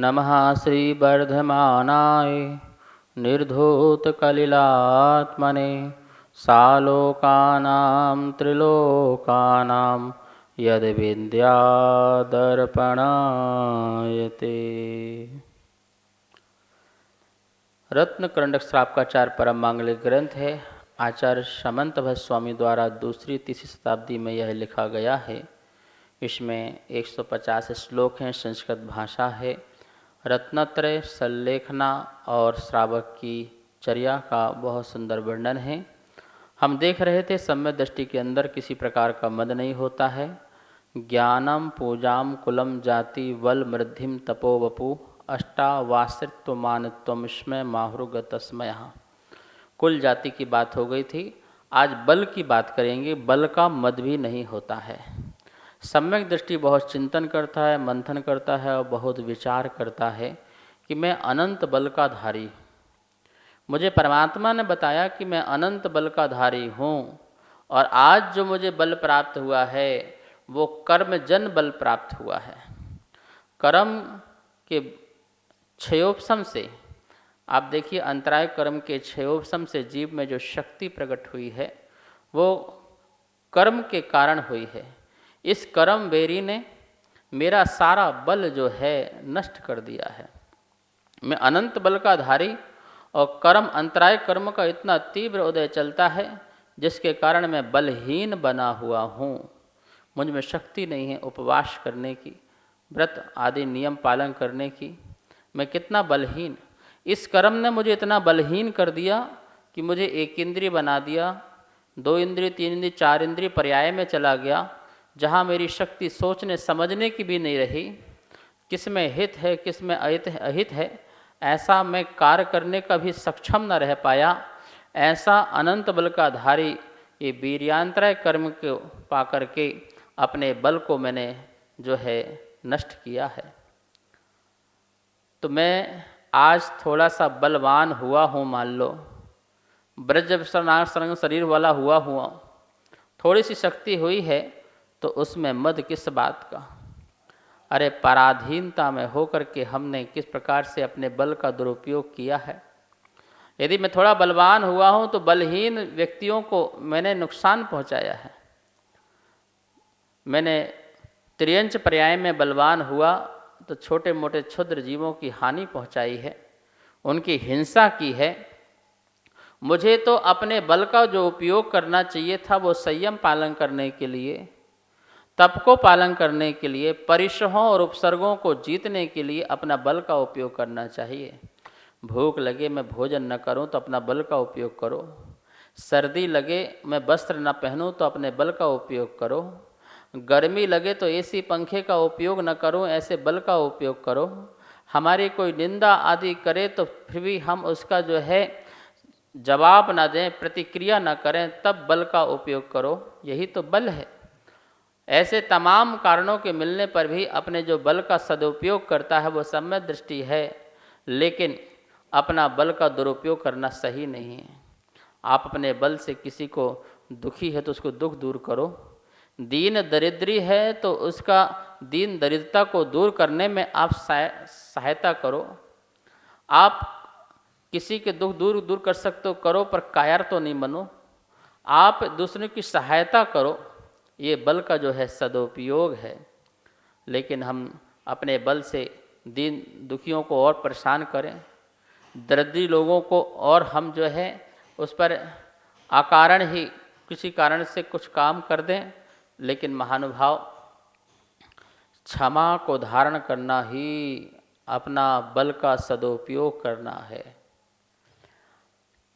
नमः श्रीवर्धमानाय निर्धूतकलिलात्मने सालोकानां त्रिलोकानां यद्विद्यादर्पणायते। रत्नकरंडक श्रावकाचार्य परम मांगलिक ग्रंथ है। आचार्य समंत भट्ट स्वामी द्वारा दूसरी तीसरी शताब्दी में यह लिखा गया है। इसमें 150 श्लोक हैं, संस्कृत भाषा है। रत्नत्रय, सल्लेखना और श्रावक की चर्या का बहुत सुंदर वर्णन है। हम देख रहे थे सम्यक दृष्टि के अंदर किसी प्रकार का मद नहीं होता है। ज्ञानम पूजाम कुलम जाति वल मृद्धिम तपो वपु अष्टावासित्व मानत्वम स्मय माहुर्गतस्मय। कुल जाति की बात हो गई थी। आज बल की बात करेंगे। बल का मद भी नहीं होता है। सम्यक दृष्टि बहुत चिंतन करता है, मंथन करता है और बहुत विचार करता है कि मैं अनंत बल का धारी, मुझे परमात्मा ने बताया कि मैं अनंत बल का धारी हूँ और आज जो मुझे बल प्राप्त हुआ है वो कर्मजन बल प्राप्त हुआ है। कर्म के क्षयोपशम से, आप देखिए अंतराय कर्म के क्षयोपशम से जीव में जो शक्ति प्रकट हुई है वो कर्म के कारण हुई है। इस कर्म बेरी ने मेरा सारा बल जो है नष्ट कर दिया है। मैं अनंत बल का धारी और कर्म अंतराय कर्म का इतना तीव्र उदय चलता है जिसके कारण मैं बलहीन बना हुआ हूँ। मुझ में शक्ति नहीं है उपवास करने की, व्रत आदि नियम पालन करने की। मैं कितना बलहीन, इस कर्म ने मुझे इतना बलहीन कर दिया कि मुझे एक इंद्रिय बना दिया, 2 इंद्रिय, 3 इंद्रिय, 4 इंद्रिय पर्याय में चला गया, जहाँ मेरी शक्ति सोचने समझने की भी नहीं रही। किस में हित है किस में अहित है ऐसा मैं कार्य करने का भी सक्षम न रह पाया। ऐसा अनंत बल का धारी ये वीर्यांतराय कर्म को पा करके अपने बल को मैंने जो है नष्ट किया है। तो मैं आज थोड़ा सा बलवान हुआ हूँ, मान लो ब्रज सरंग शरीर वाला हुआ, थोड़ी सी शक्ति हुई है तो उसमें मद किस बात का। अरे पराधीनता में होकर के हमने किस प्रकार से अपने बल का दुरुपयोग किया है। यदि मैं थोड़ा बलवान हुआ हूँ तो बलहीन व्यक्तियों को मैंने नुकसान पहुँचाया है। मैंने त्रियंच पर्याय में बलवान हुआ तो छोटे मोटे क्षुद्र जीवों की हानि पहुँचाई है, उनकी हिंसा की है। मुझे तो अपने बल का जो उपयोग करना चाहिए था वो संयम पालन करने के लिए, तप को पालन करने के लिए, परिश्रमों और उपसर्गों को जीतने के लिए अपना बल का उपयोग करना चाहिए। भूख लगे मैं भोजन न करूं तो अपना बल का उपयोग करो, सर्दी लगे मैं वस्त्र न पहनूं तो अपने बल का उपयोग करो, गर्मी लगे तो एसी पंखे का उपयोग न करो, ऐसे बल का उपयोग करो। हमारी कोई निंदा आदि करे तो फिर भी हम उसका जो है जवाब ना दें, प्रतिक्रिया न करें, तब बल का उपयोग करो। यही तो बल है। ऐसे तमाम कारणों के मिलने पर भी अपने जो बल का सदुपयोग करता है वो सम्यक दृष्टि है, लेकिन अपना बल का दुरुपयोग करना सही नहीं है। आप अपने बल से किसी को दुखी है तो उसको दुख दूर करो, दीन दरिद्री है तो उसका दीन दरिद्रता को दूर करने में आप सहायता करो। आप किसी के दुख दूर कर सकते हो, करो, पर कायर तो नहीं बनो। आप दूसरों की सहायता करो, ये बल का जो है सदुपयोग है। लेकिन हम अपने बल से दीन दुखियों को और परेशान करें, दरिद्री लोगों को और हम जो है उस पर अकारण ही किसी कारण से कुछ काम कर दें। लेकिन महानुभाव, क्षमा को धारण करना ही अपना बल का सदुपयोग करना है।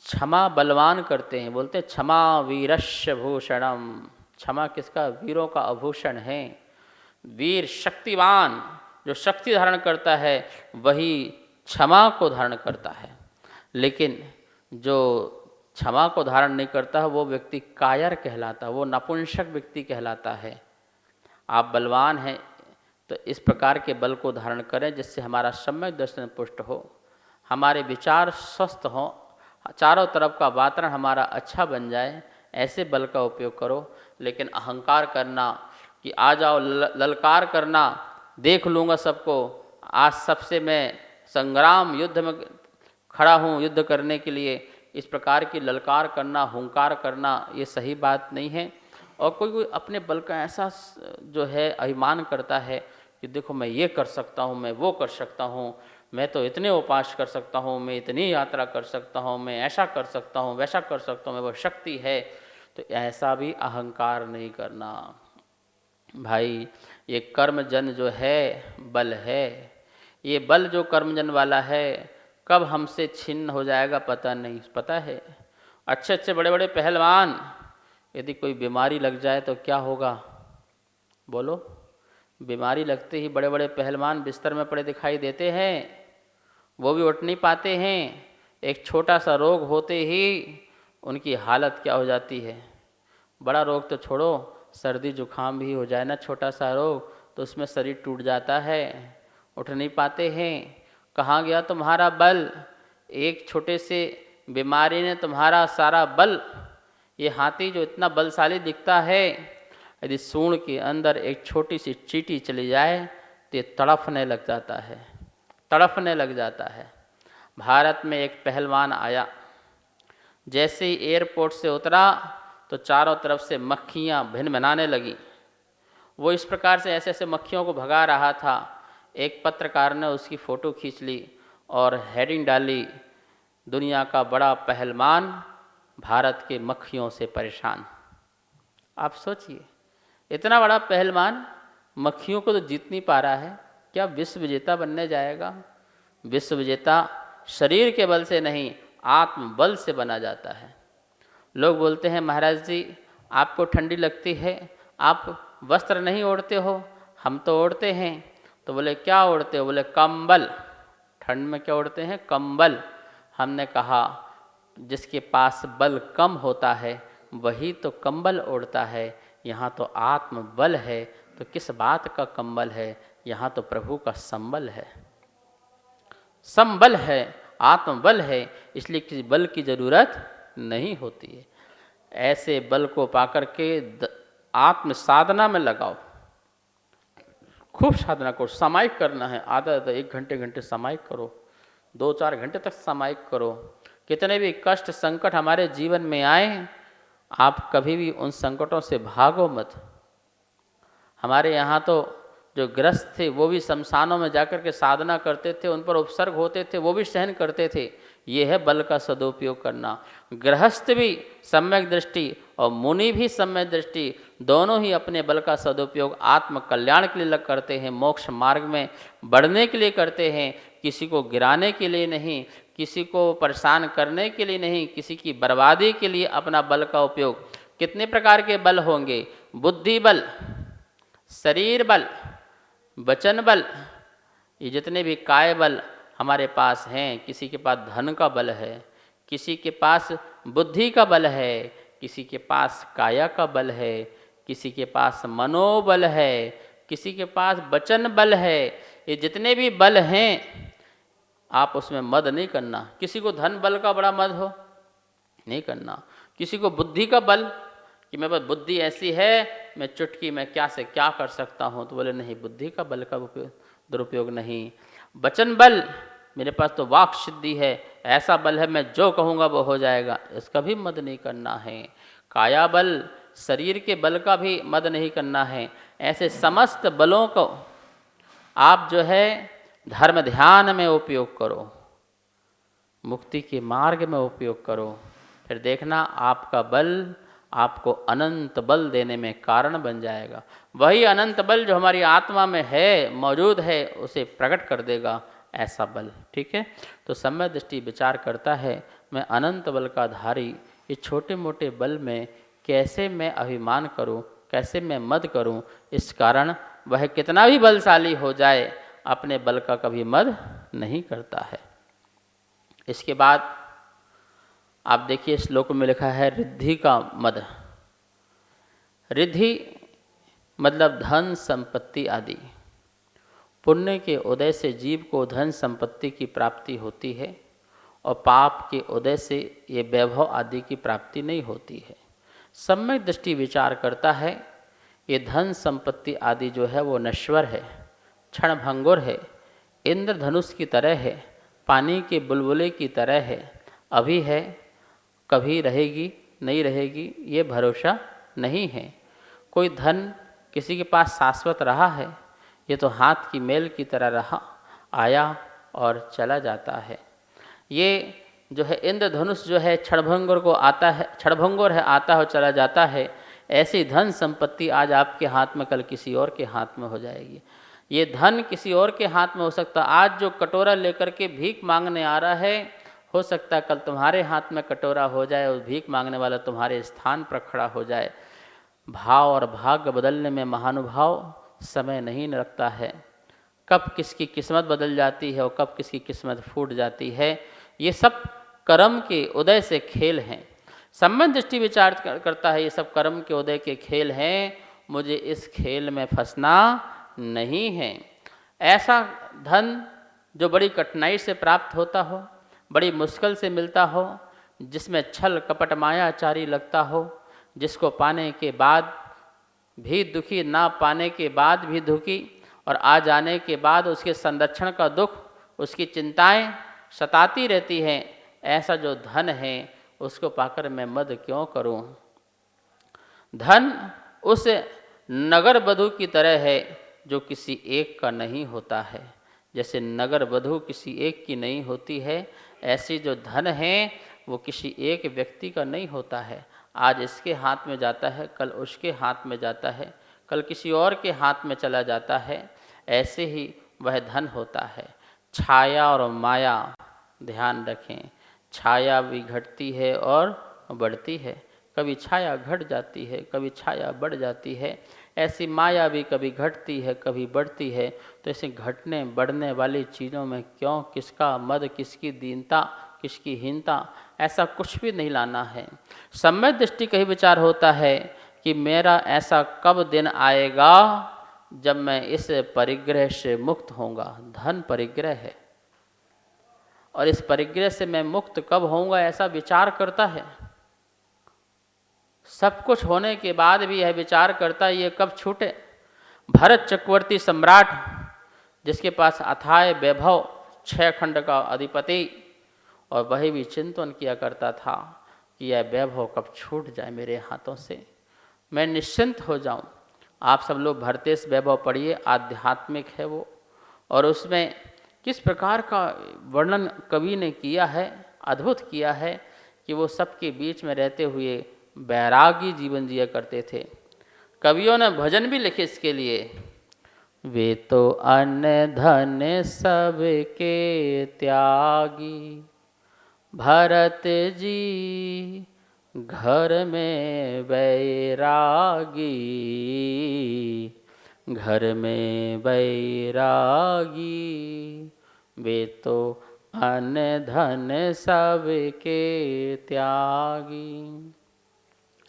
क्षमा बलवान करते हैं, बोलते हैं क्षमा वीरस्य भूषणम। क्षमा किसका? वीरों का आभूषण है। वीर शक्तिवान जो शक्ति धारण करता है वही क्षमा को धारण करता है। लेकिन जो क्षमा को धारण नहीं करता है वो व्यक्ति कायर कहलाता है, वो नपुंसक व्यक्ति कहलाता है। आप बलवान हैं तो इस प्रकार के बल को धारण करें जिससे हमारा सम्यक दर्शन पुष्ट हो, हमारे विचार स्वस्थ हों, चारों तरफ का वातावरण हमारा अच्छा बन जाए। ऐसे बल का उपयोग करो। लेकिन अहंकार करना कि आ जाओ, ललकार करना, देख लूँगा सबको, आज सबसे मैं संग्राम युद्ध में खड़ा हूँ युद्ध करने के लिए, इस प्रकार की ललकार करना, हुंकार करना, ये सही बात नहीं है। और कोई कोई अपने बल का ऐसा जो है अभिमान करता है कि देखो मैं ये कर सकता हूँ, मैं वो कर सकता हूँ, मैं तो इतने उपास कर सकता हूँ, मैं इतनी यात्रा कर सकता हूँ, मैं ऐसा कर सकता हूँ, वैसा कर सकता हूँ, मैं वो शक्ति है। तो ऐसा भी अहंकार नहीं करना भाई। ये कर्मजन जो है बल है, ये बल जो कर्मजन वाला है कब हमसे छिन्न हो जाएगा पता नहीं। पता है अच्छे अच्छे बड़े बड़े पहलवान, यदि कोई बीमारी लग जाए तो क्या होगा बोलो? बीमारी लगते ही बड़े बड़े पहलवान बिस्तर में पड़े दिखाई देते हैं, वो भी उठ नहीं पाते हैं। एक छोटा सा रोग होते ही उनकी हालत क्या हो जाती है। बड़ा रोग तो छोड़ो, सर्दी जुकाम भी हो जाए ना छोटा सा रोग, तो उसमें शरीर टूट जाता है, उठ नहीं पाते हैं। कहाँ गया तुम्हारा बल? एक छोटे से बीमारी ने तुम्हारा सारा बल, ये हाथी जो इतना बलशाली दिखता है, यदि सूंड के अंदर एक छोटी सी चींटी चली जाए तो ये तड़फने लग जाता है, तड़फने लग जाता है। भारत में एक पहलवान आया, जैसे ही एयरपोर्ट से उतरा तो चारों तरफ से मक्खियाँ भिनभिनाने लगी। वो इस प्रकार से ऐसे ऐसे मक्खियों को भगा रहा था। एक पत्रकार ने उसकी फ़ोटो खींच ली और हेडिंग डाली, दुनिया का बड़ा पहलवान भारत के मक्खियों से परेशान। आप सोचिए, इतना बड़ा पहलवान मक्खियों को तो जीत नहीं पा रहा है, क्या विश्व विजेता बनने जाएगा? विश्व विजेता शरीर के बल से नहीं, आत्मबल से बना जाता है। लोग बोलते हैं महाराज जी आपको ठंडी लगती है, आप वस्त्र नहीं ओढ़ते हो, हम तो ओढ़ते हैं। तो बोले क्या ओढ़ते हो? बोले कंबल। ठंड में क्या ओढ़ते हैं? कंबल। हमने कहा जिसके पास बल कम होता है वही तो कंबल ओढ़ता है, यहाँ तो आत्मबल है, तो किस बात का कंबल है? यहाँ तो प्रभु का संबल है, संबल है, आत्मबल है, इसलिए किसी बल की जरूरत नहीं होती है। ऐसे बल को पाकर के आत्म साधना में लगाओ, खूब साधना करो। सामायिक करना है, आधा आधा 1 घंटे सामायिक करो, 2-4 घंटे तक सामायिक करो। कितने भी कष्ट संकट हमारे जीवन में आए, आप कभी भी उन संकटों से भागो मत। हमारे यहाँ तो जो ग्रस्त थे वो भी शमशानों में जाकर के साधना करते थे, उन पर उपसर्ग होते थे, वो भी सहन करते थे। ये है बल का सदुपयोग करना। गृहस्थ भी सम्यक दृष्टि और मुनि भी सम्यक दृष्टि, दोनों ही अपने बल का सदुपयोग आत्म कल्याण के लिए करते हैं, मोक्ष मार्ग में बढ़ने के लिए करते हैं, किसी को गिराने के लिए नहीं, किसी को परेशान करने के लिए नहीं, किसी की बर्बादी के लिए अपना बल का उपयोग। कितने प्रकार के बल होंगे? बुद्धि बल, शरीर बल, वचन बल, ये जितने भी काय बल हमारे पास हैं। किसी के पास धन का बल है, किसी के पास बुद्धि का बल है, किसी के पास काया का बल है, किसी के पास मनोबल है, किसी के पास वचन बल है। ये जितने भी बल हैं आप उसमें मद नहीं करना। किसी को धन बल का बड़ा मद हो, नहीं करना। किसी को बुद्धि का बल कि मेरे पास बुद्धि ऐसी है, मैं चुटकी में क्या से क्या कर सकता हूँ, तो बोले नहीं, बुद्धि का बल का दुरुपयोग नहीं। वचन बल, मेरे पास तो वाक सिद्धि है, ऐसा बल है मैं जो कहूँगा वो हो जाएगा, इसका भी मद नहीं करना है। काया बल, शरीर के बल का भी मद नहीं करना है। ऐसे समस्त बलों को आप जो है धर्म ध्यान में उपयोग करो, मुक्ति के मार्ग में उपयोग करो, फिर देखना आपका बल आपको अनंत बल देने में कारण बन जाएगा। वही अनंत बल जो हमारी आत्मा में है, मौजूद है, उसे प्रकट कर देगा ऐसा बल। ठीक है, तो सम्यक दृष्टि विचार करता है मैं अनंत बल का धारी, ये छोटे मोटे बल में कैसे मैं अभिमान करूं, कैसे मैं मद करूं। इस कारण वह कितना भी बलशाली हो जाए अपने बल का कभी मद नहीं करता है। इसके बाद आप देखिए श्लोक में लिखा है रिद्धि का मद। रिद्धि मतलब धन संपत्ति आदि। पुण्य के उदय से जीव को धन संपत्ति की प्राप्ति होती है और पाप के उदय से ये वैभव आदि की प्राप्ति नहीं होती है। सम्यक दृष्टि विचार करता है ये धन संपत्ति आदि जो है वो नश्वर है, क्षणभंगुर है, इंद्रधनुष की तरह है, पानी के बुलबुले की तरह है, अभी है, कभी रहेगी नहीं रहेगी ये भरोसा नहीं है। कोई धन किसी के पास शाश्वत रहा है, ये तो हाथ की मेल की तरह रहा, आया और चला जाता है। ये जो है इंद्रधनुष जो है क्षणभंगुर को आता है, क्षणभंगुर है, आता है और चला जाता है। ऐसी धन संपत्ति आज आपके हाथ में कल किसी और के हाथ में हो जाएगी। ये धन किसी और के हाथ में हो सकता है। आज जो कटोरा लेकर के भीख मांगने आ रहा है, हो सकता है कल तुम्हारे हाथ में कटोरा हो जाए और भीख मांगने वाला तुम्हारे स्थान पर खड़ा हो जाए। भाव और भाग्य बदलने में महानुभाव समय नहीं लगता है। कब किसकी किस्मत बदल जाती है और कब किसकी किस्मत फूट जाती है, ये सब कर्म के उदय से खेल हैं। सम्यक दृष्टि विचार करता है ये सब कर्म के उदय के खेल हैं, मुझे इस खेल में फंसना नहीं है। ऐसा धन जो बड़ी कठिनाई से प्राप्त होता हो, बड़ी मुश्किल से मिलता हो, जिसमें छल कपट मायाचारी लगता हो, जिसको पाने के बाद भी दुखी, ना पाने के बाद भी दुखी, और आ जाने के बाद उसके संरक्षण का दुख, उसकी चिंताएं सताती रहती हैं, ऐसा जो धन है उसको पाकर मैं मद क्यों करूं। धन उस नगर वधू की तरह है जो किसी एक का नहीं होता है। जैसे नगर वधू किसी एक की नहीं होती है, ऐसी जो धन है वो किसी एक व्यक्ति का नहीं होता है। आज इसके हाथ में जाता है, कल उसके हाथ में जाता है, कल किसी और के हाथ में चला जाता है। ऐसे ही वह धन होता है। छाया और माया, ध्यान रखें, छाया भी घटती है और बढ़ती है। कभी छाया घट जाती है, कभी छाया बढ़ जाती है। ऐसी माया भी कभी घटती है, कभी बढ़ती है। तो ऐसे घटने बढ़ने वाली चीज़ों में क्यों किसका मद, किसकी दीनता, किसकी हीनता, ऐसा कुछ भी नहीं लाना है। सम्यक दृष्टि का ही विचार होता है कि मेरा ऐसा कब दिन आएगा जब मैं इस परिग्रह से मुक्त होऊंगा। धन परिग्रह है और इस परिग्रह से मैं मुक्त कब होऊंगा, ऐसा विचार करता है। सब कुछ होने के बाद भी यह विचार करता है ये कब छूटे। भरत चक्रवर्ती सम्राट, जिसके पास अथाह वैभव, 6 खंड का अधिपति, और वही भी चिंतन किया करता था कि यह वैभव कब छूट जाए मेरे हाथों से, मैं निश्चिंत हो जाऊं। आप सब लोग भरतेश वैभव पढ़िए, आध्यात्मिक है वो, और उसमें किस प्रकार का वर्णन कवि ने किया है, अद्भुत किया है कि वो सबके बीच में रहते हुए वैरागी जीवन जिया करते थे। कवियों ने भजन भी लिखे इसके लिए। वे तो अन्न धन सबके त्यागी, भरत जी घर में बैरागी, घर में बैरागी। वे तो अन्न धन सबके त्यागी।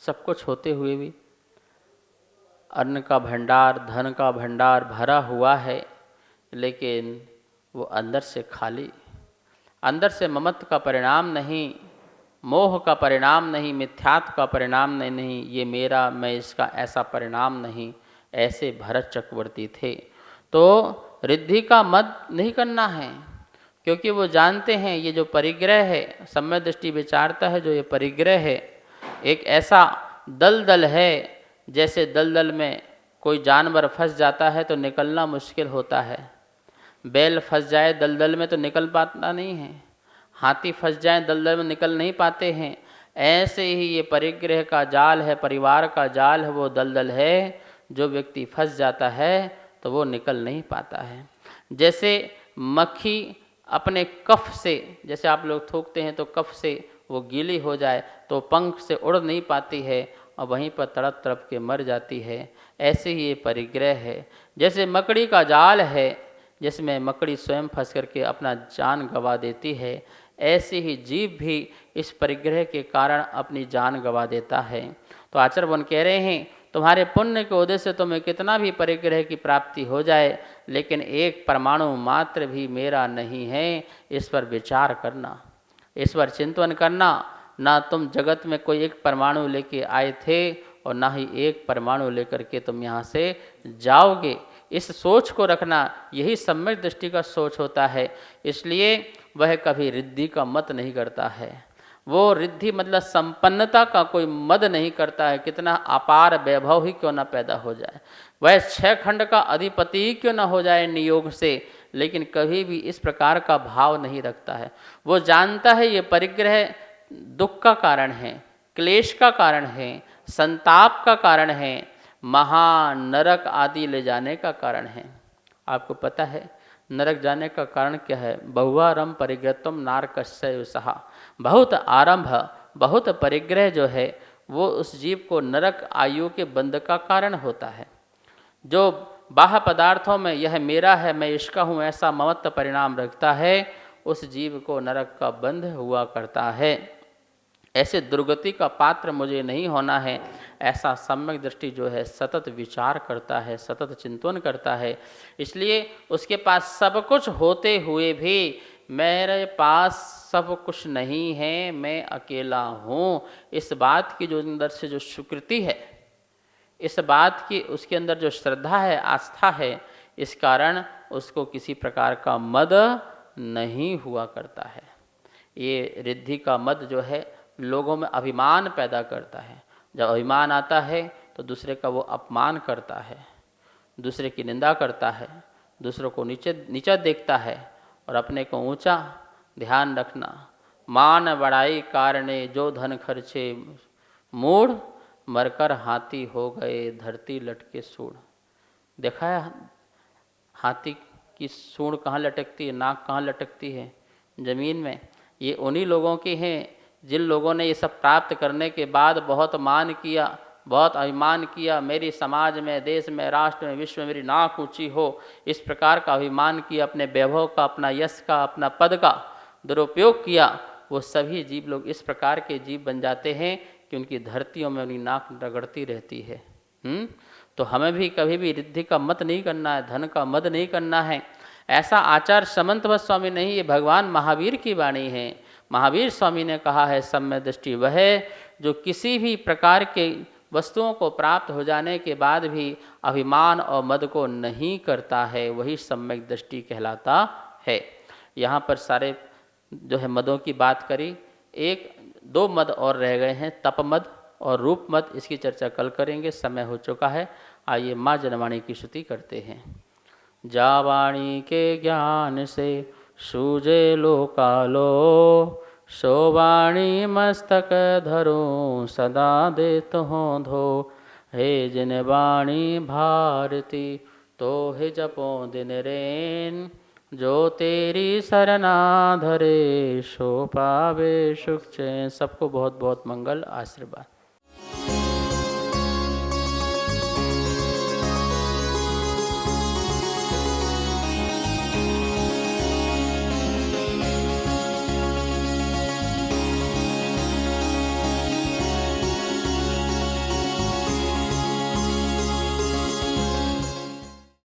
सब कुछ होते हुए भी अन्न का भंडार, धन का भंडार भरा हुआ है, लेकिन वो अंदर से खाली। अंदर से ममत्व का परिणाम नहीं, मोह का परिणाम नहीं, मिथ्यात्व का परिणाम नहीं, ये मेरा, मैं इसका, ऐसा परिणाम नहीं। ऐसे भरत चक्रवर्ती थे। तो रिद्धि का मद नहीं करना है, क्योंकि वो जानते हैं ये जो परिग्रह है, सम्यक दृष्टि विचारता है, जो ये परिग्रह है एक ऐसा दलदल है, जैसे दलदल में कोई जानवर फंस जाता है तो निकलना मुश्किल होता है। बैल फंस जाए दलदल में तो निकल पाता नहीं है, हाथी फंस जाए दलदल में निकल नहीं पाते हैं। ऐसे ही ये परिग्रह का जाल है, परिवार का जाल है, वो दलदल है। जो व्यक्ति फंस जाता है तो वो निकल नहीं पाता है। जैसे मक्खी अपने कफ से, जैसे आप लोग थूकते हैं तो कफ से वो गीली हो जाए तो पंख से उड़ नहीं पाती है और वहीं पर तड़प तड़प के मर जाती है। ऐसे ही ये परिग्रह है। जैसे मकड़ी का जाल है, जिसमें मकड़ी स्वयं फंस करके अपना जान गंवा देती है, ऐसे ही जीव भी इस परिग्रह के कारण अपनी जान गंवा देता है। तो आचार्य वन कह रहे हैं तुम्हारे पुण्य के उदय से तुम्हें कितना भी परिग्रह की प्राप्ति हो जाए, लेकिन एक परमाणु मात्र भी मेरा नहीं है, इस पर विचार करना, इस पर चिंतन करना। ना तुम जगत में कोई एक परमाणु लेके आए थे और ना ही एक परमाणु लेकर के तुम यहाँ से जाओगे। इस सोच को रखना, यही सम्यक दृष्टि का सोच होता है। इसलिए वह कभी रिद्धि का मत नहीं करता है। वो रिद्धि मतलब संपन्नता का कोई मद नहीं करता है, कितना अपार वैभव ही क्यों ना पैदा हो जाए, वह 6 खंड का अधिपति ही क्यों ना हो जाए नियोग से, लेकिन कभी भी इस प्रकार का भाव नहीं रखता है। वो जानता है ये परिग्रह दुख का कारण है, क्लेश का कारण है, संताप का कारण है, महानरक आदि ले जाने का कारण है। आपको पता है नरक जाने का कारण क्या है? बहुआरंभ परिग्रहत्वम नारकस्य सहा। बहुत आरंभ, बहुत परिग्रह जो है वो उस जीव को नरक आयु के बंध का कारण होता है। जो बाह्य पदार्थों में यह मेरा है, मैं इसका हूँ, ऐसा ममत्व परिणाम रखता है, उस जीव को नरक का बंध हुआ करता है। ऐसे दुर्गति का पात्र मुझे नहीं होना है, ऐसा सम्यक दृष्टि जो है सतत विचार करता है, सतत चिंतन करता है। इसलिए उसके पास सब कुछ होते हुए भी मेरे पास सब कुछ नहीं है, मैं अकेला हूँ, इस बात की जो अंदर से जो स्वीकृति है, इस बात की उसके अंदर जो श्रद्धा है, आस्था है, इस कारण उसको किसी प्रकार का मद नहीं हुआ करता है। ये रिद्धि का मद जो है लोगों में अभिमान पैदा करता है। जब अभिमान आता है तो दूसरे का वो अपमान करता है, दूसरे की निंदा करता है, दूसरों को नीचा देखता है और अपने को ऊंचा। ध्यान रखना, मान बड़ाई कारणे जो धन खर्चे मूढ़, मरकर हाथी हो गए धरती लटके सूढ़। देखा है हाथी की सूंड कहाँ लटकती है, नाक कहाँ लटकती है? ज़मीन में। ये उन्हीं लोगों की हैं जिन लोगों ने ये सब प्राप्त करने के बाद बहुत मान किया, बहुत अभिमान किया, मेरी समाज में, देश में, राष्ट्र में, विश्व में मेरी नाक ऊंची हो, इस प्रकार का अभिमान किया, अपने वैभव का, अपना यश का, अपना पद का दुरुपयोग किया। वो सभी जीव लोग इस प्रकार के जीव बन जाते हैं कि उनकी धरतियों में उनकी नाक रगड़ती रहती है। तो हमें भी कभी भी रिद्धि का मत नहीं करना है, धन का मद नहीं करना है। ऐसा आचार्य समंतभट्ट स्वामी नहीं, ये भगवान महावीर की वाणी है। महावीर स्वामी ने कहा है सम्यक दृष्टि वह है जो किसी भी प्रकार के वस्तुओं को प्राप्त हो जाने के बाद भी अभिमान और मद को नहीं करता है, वही सम्यक दृष्टि कहलाता है। यहाँ पर सारे जो है मदों की बात करी, एक दो मद और रह गए हैं, तप मद और रूप मद। इसकी चर्चा कल करेंगे, समय हो चुका है। आइए माँ जनवाणी की स्तुति करते हैं। जा वाणी के ज्ञान से सूझे लोकालो, सो वाणी मस्तक धरो सदा देत हो धो। हे जिन वाणी भारती तो हे जपो दिन रेन, जो तेरी सरना धरे सो पावे सुख चैन। सबको बहुत बहुत मंगल आशीर्वाद।